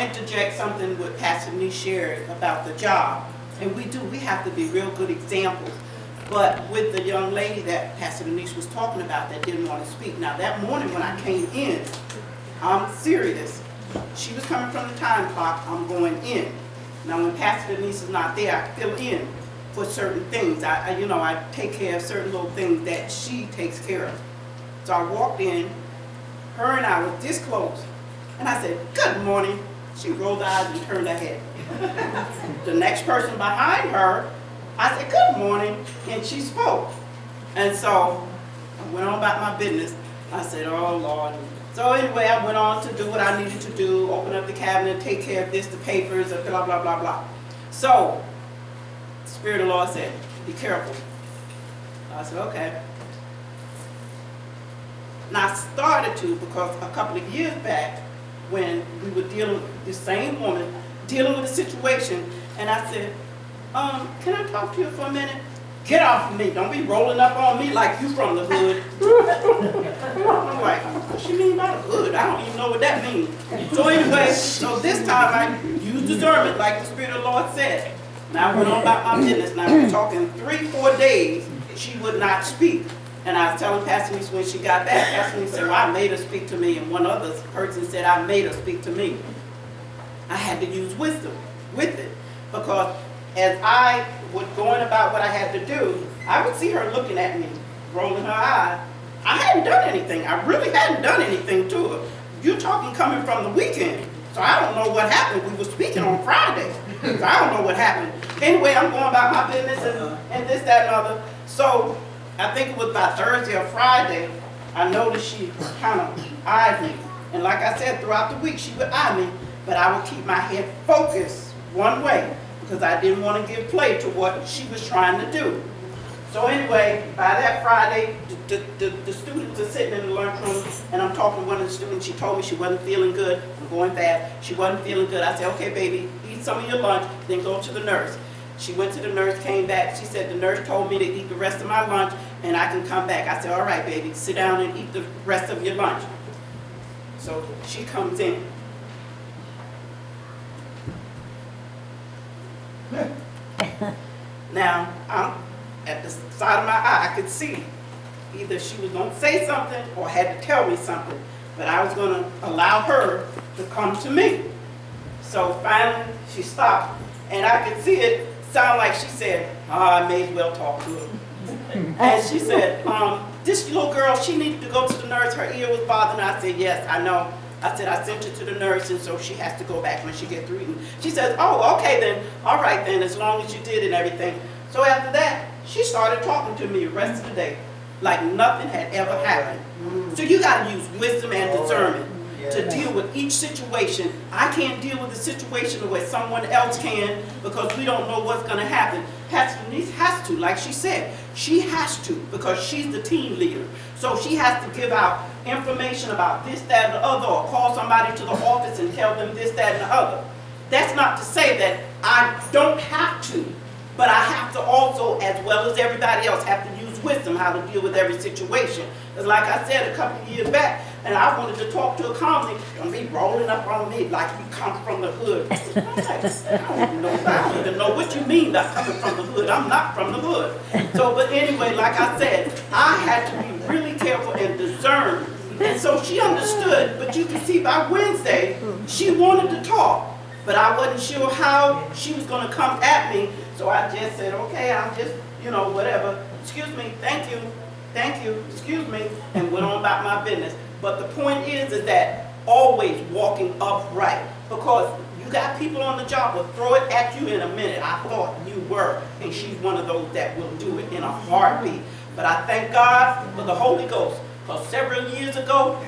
interject something with Pastor Denise shared about the job. And we have to be real good examples. But with the young lady that Pastor Denise was talking about that didn't want to speak. Now that morning when I came in, I'm serious. She was coming from the time clock, I'm going in. Now when Pastor Denise is not there, I fill in for certain things. I take care of certain little things that she takes care of. So I walked in, her and I was this close. And I said, "Good morning." She rolled her eyes and turned her head. The next person behind her, I said, "Good morning," and she spoke. And so I went on about my business. I said, "Oh Lord." So anyway, I went on to do what I needed to do, open up the cabinet, take care of this, the papers, blah, blah, blah, blah. So the Spirit of the Lord said, "Be careful." I said, "Okay." And I started to, because a couple of years back, when we were dealing with the same woman, dealing with a situation, and I said, "Can I talk to you for a minute?" "Get off of me. Don't be rolling up on me like you from the hood." I'm like, "What she mean by the hood? I don't even know what that means." So anyway, so this time I used discernment like the Spirit of the Lord said. Now I went on about my business. Now we're talking 3-4 days, she would not speak. And I was telling Pastor Denise when she got back, Pastor Denise said, "Well, I made her speak to me," and one other person said, "I made her speak to me." I had to use wisdom with it, because as I was going about what I had to do, I would see her looking at me, rolling her eye. I hadn't done anything. I really hadn't done anything to her. You're talking coming from the weekend, so I don't know what happened. We were speaking on Friday, so I don't know what happened. Anyway, I'm going about my business and this, that, and other. So I think it was by Thursday or Friday, I noticed she kind of eyed me. And like I said, throughout the week, she would eye me, but I would keep my head focused one way, because I didn't want to give play to what she was trying to do. So anyway, by that Friday, the students are sitting in the lunchroom, and I'm talking to one of the students. She told me she wasn't feeling good. I'm going fast. She wasn't feeling good. I said, "Okay, baby, eat some of your lunch, then go to the nurse." She went to the nurse, came back. She said, "The nurse told me to eat the rest of my lunch, and I can come back." I said, "All right, baby, sit down and eat the rest of your lunch." So she comes in. Now, I'm at the side of my eye, I could see either she was going to say something or had to tell me something, but I was going to allow her to come to me. So finally, she stopped, and I could see it sound like she said, "I may as well talk to her." And she said, "This little girl, she needed to go to the nurse. Her ear was bothering her." I said, "Yes, I know." I said, "I sent her to the nurse, and so she has to go back when she gets through eating." She says, "Oh, okay then. All right then, as long as you did and everything." So after that, she started talking to me the rest of the day, like nothing had ever happened. So you got to use wisdom and discernment to deal with each situation. I can't deal with the situation the way someone else can, because we don't know what's going to happen. Pastor Denise has to, like she said, she has to, because she's the team leader. So she has to give out information about this, that, and the other, or call somebody to the office and tell them this, that, and the other. That's not to say that I don't have to, but I have to also, as well as everybody else, have to use wisdom how to deal with every situation. Because like I said a couple of years back, and I wanted to talk to a calmly, don't be rolling up on me like you come from the hood. I don't even know what you mean by coming from the hood. I'm not from the hood. So, but anyway, like I said, I had to be really careful and discern. And so she understood, but you can see by Wednesday, she wanted to talk, but I wasn't sure how she was going to come at me. So I just said, "Okay, I'll just, whatever. Excuse me, thank you, excuse me," and went on about my business. But the point is that always walking upright, because you got people on the job will throw it at you in a minute. I thought you were, and she's one of those that will do it in a heartbeat. But I thank God for the Holy Ghost, because several years ago,